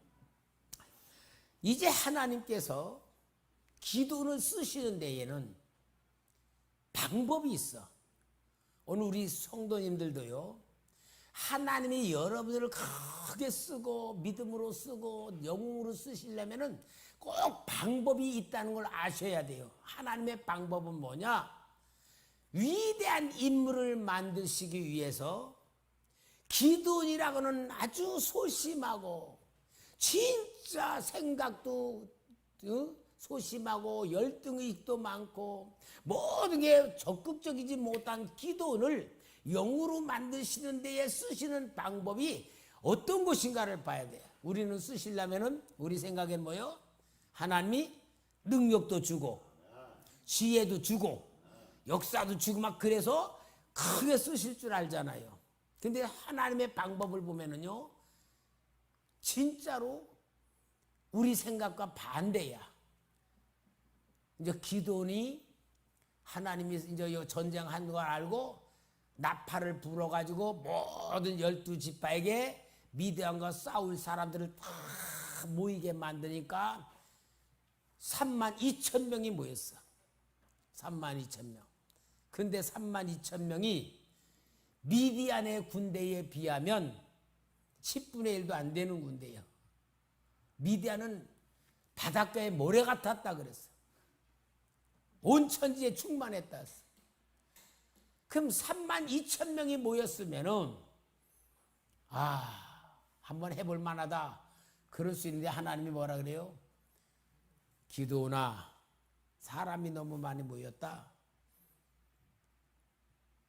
B: 이제 하나님께서 기도를 쓰시는 데에는 방법이 있어. 오늘 우리 성도님들도요, 하나님이 여러분들을 크게 쓰고 믿음으로 쓰고 영웅으로 쓰시려면은 꼭 방법이 있다는 걸 아셔야 돼요. 하나님의 방법은 뭐냐? 위대한 인물을 만드시기 위해서 기드온이라고는 아주 소심하고 진짜 생각도 소심하고 열등의식도 많고 모든 게 적극적이지 못한 기드온을 영으로 만드시는 데에 쓰시는 방법이 어떤 것인가를 봐야 돼요. 우리는 쓰시려면은 우리 생각엔 뭐요? 하나님이 능력도 주고 지혜도 주고 역사도 주고 막 그래서 크게 쓰실 줄 알잖아요. 근데 하나님의 방법을 보면은요, 진짜로 우리 생각과 반대야. 이제 기드온이 하나님이 이제 전쟁한 걸 알고 나팔을 불어가지고 모든 12지파에게 미디안과 싸울 사람들을 다 모이게 만드니까 32,000명이 모였어. 32,000명. 근데 32,000명이 미디안의 군대에 비하면 10분의 1도 안 되는 군대예요. 미디안은 바닷가에 모래 같았다 그랬어. 온 천지에 충만했다 했어. 그럼 32,000명이 모였으면은 한번 해볼 만하다 그럴 수 있는데 하나님이 뭐라 그래요? 기도나 사람이 너무 많이 모였다.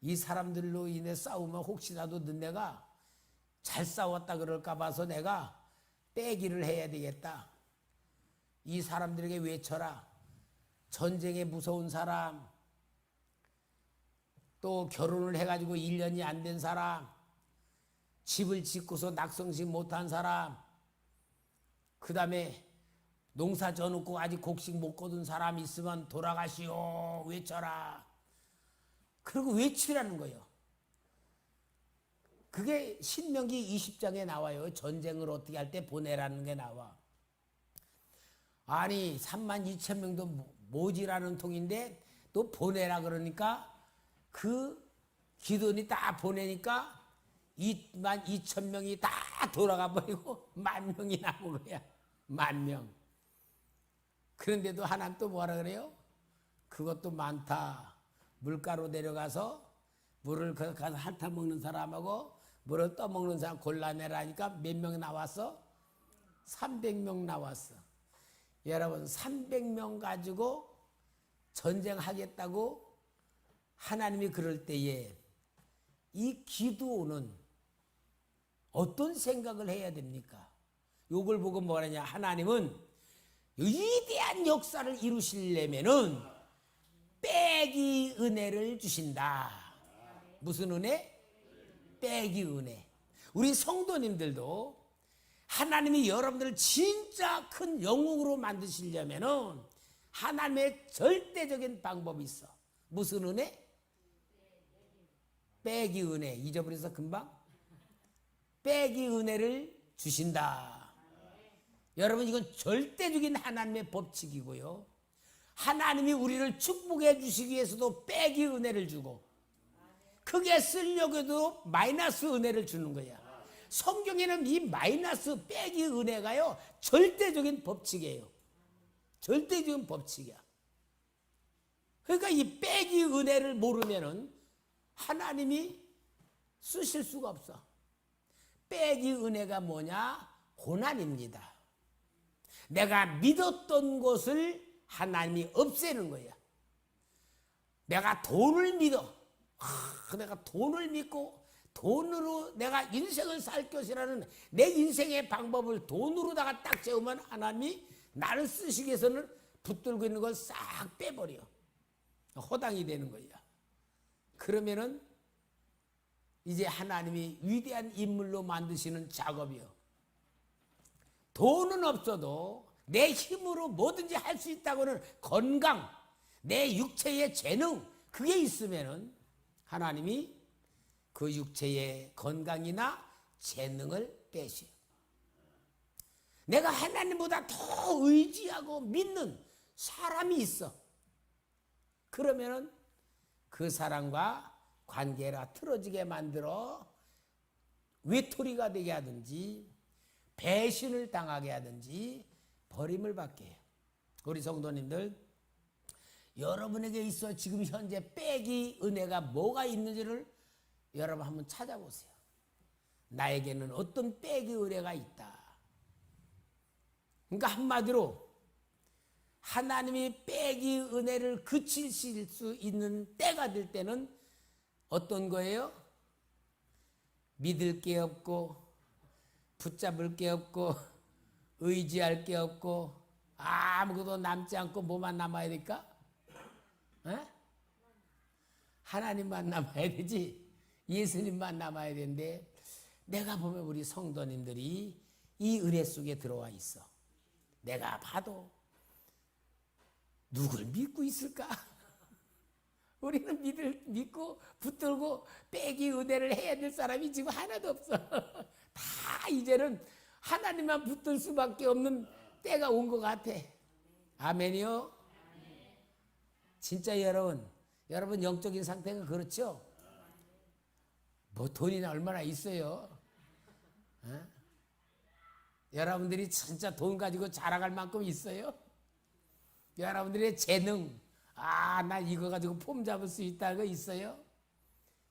B: 이 사람들로 인해 싸우면 혹시라도 너네가 잘 싸웠다 그럴까 봐서 내가 빼기를 해야 되겠다. 이 사람들에게 외쳐라. 전쟁에 무서운 사람, 또 결혼을 해가지고 1년이 안 된 사람, 집을 짓고서 낙성식 못한 사람, 그 다음에 농사 져놓고 아직 곡식 못 거둔 사람 있으면 돌아가시오 외쳐라. 그리고 외치라는 거예요. 그게 신명기 20장에 나와요. 전쟁을 어떻게 할 때 보내라는 게 나와. 아니 32,000명도 모지라는 통인데 또 보내라 그러니까 그 기돈이 다 보내니까 22,000명이 다 돌아가 버리고 10,000명이 남은 거야. 10,000명. 그런데도 하나님 또 뭐라 그래요? 그것도 많다. 물가로 내려가서 물을 가서 핥아 먹는 사람하고 물을 떠먹는 사람 골라내라니까 몇 명 나왔어? 300명 나왔어. 여러분 300명 가지고 전쟁하겠다고 하나님이 그럴 때에 이 기도는 어떤 생각을 해야 됩니까? 요걸 보고 뭐라냐? 하나님은 위대한 역사를 이루시려면은 빼기 은혜를 주신다. 무슨 은혜? 빼기 은혜. 우리 성도님들도 하나님이 여러분들을 진짜 큰 영웅으로 만드시려면은 하나님의 절대적인 방법이 있어. 무슨 은혜? 빼기 은혜. 잊어버려서 금방? 빼기 은혜를 주신다. 여러분 이건 절대적인 하나님의 법칙이고요. 하나님이 우리를 축복해 주시기 위해서도 빼기 은혜를 주고 크게 쓰려고 해도 마이너스 은혜를 주는 거야. 성경에는 이 마이너스 빼기 은혜가요 절대적인 법칙이에요. 절대적인 법칙이야. 그러니까 이 빼기 은혜를 모르면은 하나님이 쓰실 수가 없어. 빼기 은혜가 뭐냐? 고난입니다. 내가 믿었던 것을 하나님이 없애는 거야. 내가 돈을 믿어. 내가 돈을 믿고 돈으로 내가 인생을 살 것이라는 내 인생의 방법을 돈으로다가 딱 세우면 하나님이 나를 쓰시기 위해서는 붙들고 있는 걸 싹 빼버려. 허당이 되는 거야. 그러면은 이제 하나님이 위대한 인물로 만드시는 작업이요. 돈은 없어도 내 힘으로 뭐든지 할 수 있다고는 건강, 내 육체의 재능 그게 있으면은 하나님이 그 육체의 건강이나 재능을 빼셔. 내가 하나님보다 더 의지하고 믿는 사람이 있어. 그러면은 그 사람과 관계가 틀어지게 만들어 외톨이가 되게 하든지 배신을 당하게 하든지 버림을 받게 해요. 우리 성도님들, 여러분에게 있어 지금 현재 빼기 은혜가 뭐가 있는지를 여러분 한번 찾아보세요. 나에게는 어떤 빼기 은혜가 있다. 그러니까 한마디로 하나님이 빼기 은혜를 그치실 수 있는 때가 될 때는 어떤 거예요? 믿을 게 없고 붙잡을 게 없고 의지할 게 없고 아무것도 남지 않고 뭐만 남아야 될까? 에? 하나님만 남아야 되지. 예수님만 남아야 되는데 내가 보면 우리 성도님들이 이 은혜 속에 들어와 있어. 내가 봐도 누굴 믿고 있을까? 우리는 믿고 붙들고 빼기 은혜를 해야 될 사람이 지금 하나도 없어. 다 이제는 하나님만 붙들 수밖에 없는 때가 온 것 같아. 아멘이요? 진짜 여러분 영적인 상태가 그렇죠? 뭐 돈이나 얼마나 있어요? 어? 여러분들이 진짜 돈 가지고 자랑할 만큼 있어요? 여러분들의 재능, 나 이거 가지고 폼 잡을 수 있다는 거 있어요?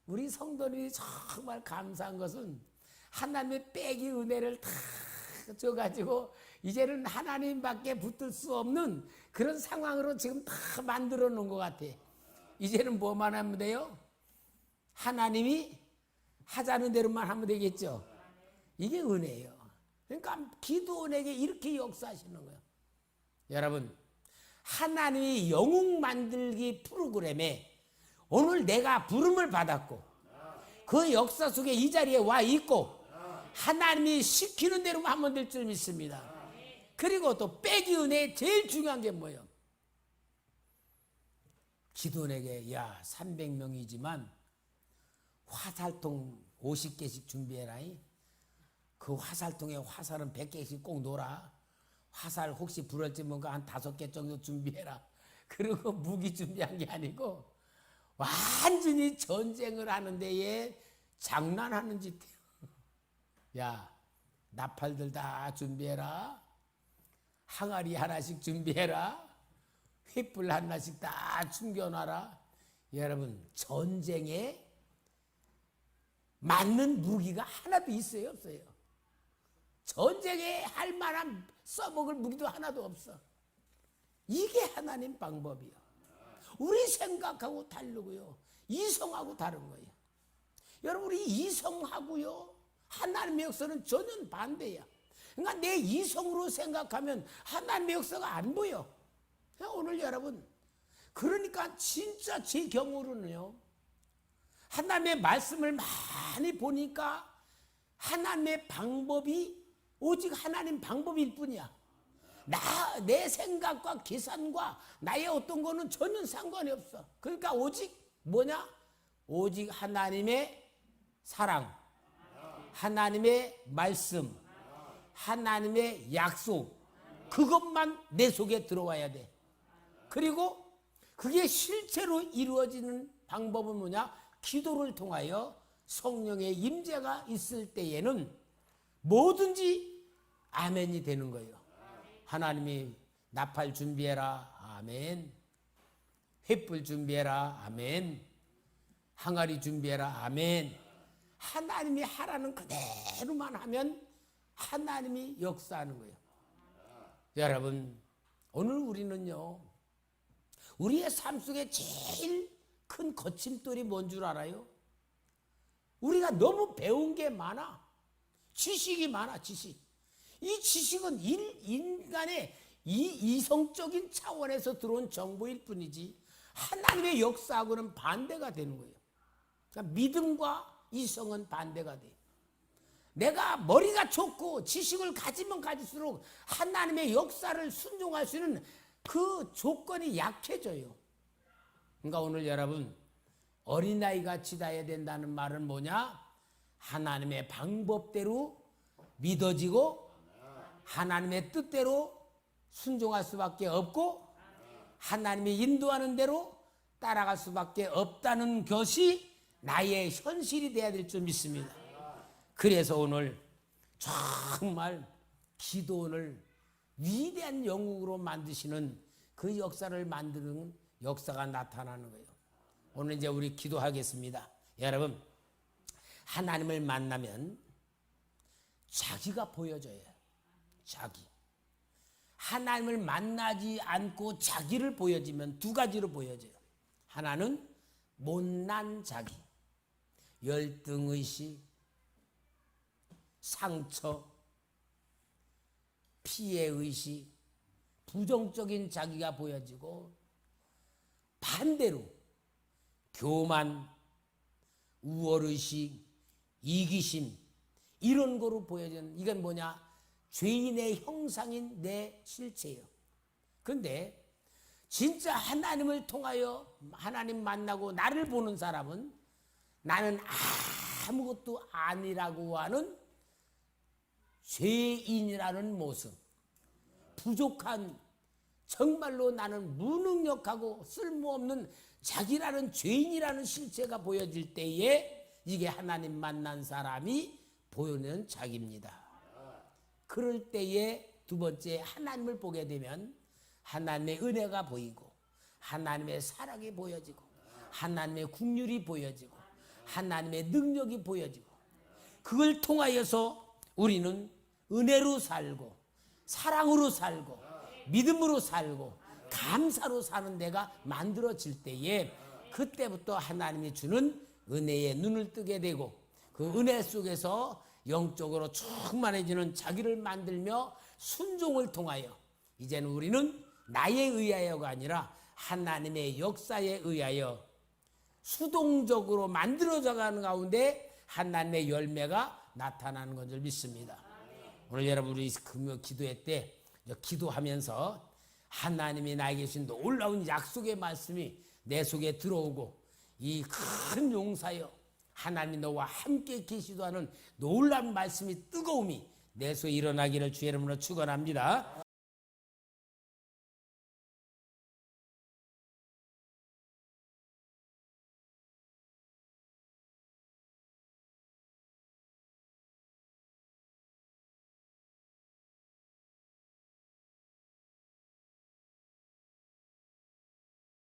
B: 우리 성도들이 정말 감사한 것은 하나님의 빼기 은혜를 다 줘가지고 이제는 하나님밖에 붙을 수 없는 그런 상황으로 지금 다 만들어 놓은 것 같아. 이제는 뭐만 하면 돼요? 하나님이 하자는 대로만 하면 되겠죠. 이게 은혜예요. 그러니까 기도원에게 이렇게 역사하시는 거예요. 여러분, 하나님이 영웅 만들기 프로그램에 오늘 내가 부름을 받았고 그 역사 속에 이 자리에 와 있고 하나님이 시키는 대로만 하면 될 줄 믿습니다. 그리고 또 빼기 은혜의 제일 중요한 게 뭐예요? 기도원에게 300명이지만 화살통 50개씩 준비해라. 그 화살통에 화살은 100개씩 꼭 놓아라. 화살 혹시 불을지 뭔가 한 5개 정도 준비해라. 그리고 무기 준비한 게 아니고 완전히 전쟁을 하는 데에 장난하는 짓이에요. 야, 나팔들 다 준비해라. 항아리 하나씩 준비해라. 횃불 하나씩 다 숨겨놔라. 여러분, 전쟁에 맞는 무기가 하나도 있어요, 없어요? 전쟁에 할 만한 써먹을 무기도 하나도 없어. 이게 하나님 방법이요. 우리 생각하고 다르고요. 이성하고 다른 거예요. 여러분, 우리 이성하고요 하나님의 역사는 전혀 반대야. 그러니까 내 이성으로 생각하면 하나님의 역사가 안 보여. 오늘 여러분, 그러니까 진짜 제 경우로는요, 하나님의 말씀을 많이 보니까 하나님의 방법이 오직 하나님 방법일 뿐이야. 내 생각과 계산과 나의 어떤 거는 전혀 상관이 없어. 그러니까 오직 뭐냐? 오직 하나님의 사랑, 하나님의 말씀, 하나님의 약속, 그것만 내 속에 들어와야 돼. 그리고 그게 실제로 이루어지는 방법은 뭐냐? 기도를 통하여 성령의 임재가 있을 때에는 뭐든지 아멘이 되는 거예요. 하나님이 나팔 준비해라. 아멘. 횃불 준비해라. 아멘. 항아리 준비해라. 아멘. 하나님이 하라는 그대로만 하면 하나님이 역사하는 거예요. 여러분, 오늘 우리는요, 우리의 삶 속에 제일 큰 거침돌이 뭔 줄 알아요? 우리가 너무 배운 게 많아. 지식이 많아, 지식. 이 지식은 인간의 이성적인 차원에서 들어온 정보일 뿐이지 하나님의 역사하고는 반대가 되는 거예요. 그러니까 믿음과 이성은 반대가 돼. 내가 머리가 좋고 지식을 가지면 가질수록 하나님의 역사를 순종할 수 있는 그 조건이 약해져요. 그러니까 오늘 여러분, 어린아이가 지다야 된다는 말은 뭐냐? 하나님의 방법대로 믿어지고 하나님의 뜻대로 순종할 수밖에 없고 하나님이 인도하는 대로 따라갈 수밖에 없다는 것이 나의 현실이 돼야 될 줄 믿습니다. 그래서 오늘 정말 기도원을 위대한 영웅으로 만드시는 그 역사를 만드는 역사가 나타나는 거예요. 오늘 이제 우리 기도하겠습니다. 여러분, 하나님을 만나면 자기가 보여져요. 자기. 하나님을 만나지 않고 자기를 보여지면 두 가지로 보여져요. 하나는 못난 자기, 열등의식, 상처, 피해의식, 부정적인 자기가 보여지고, 반대로 교만, 우월의식, 이기심, 이런 거로 보여지는, 이건 뭐냐? 죄인의 형상인 내 실체예요. 그런데 진짜 하나님을 통하여 하나님 만나고 나를 보는 사람은 나는 아무것도 아니라고 하는 죄인이라는 모습, 부족한, 정말로 나는 무능력하고 쓸모없는 자기라는 죄인이라는 실체가 보여질 때에 이게 하나님 만난 사람이 보이는 자기입니다. 그럴 때에 두 번째, 하나님을 보게 되면 하나님의 은혜가 보이고 하나님의 사랑이 보여지고 하나님의 긍휼이 보여지고 하나님의 능력이 보여지고, 그걸 통하여서 우리는 은혜로 살고 사랑으로 살고 믿음으로 살고 감사로 사는 데가 만들어질 때에 그때부터 하나님이 주는 은혜에 눈을 뜨게 되고 그 은혜 속에서 영적으로 충만해지는 자기를 만들며 순종을 통하여 이제는 우리는 나에 의하여가 아니라 하나님의 역사에 의하여 수동적으로 만들어져가는 가운데 하나님의 열매가 나타나는 것을 믿습니다. 오늘 여러분 우리 금요 기도회 때 기도하면서 하나님이 나에게 주신 놀라운 약속의 말씀이 내 속에 들어오고 이 큰 용사여 하나님이 너와 함께 계시도 하는 놀라운 말씀이 뜨거움이 내 속에 일어나기를 주의 이름으로 축원합니다.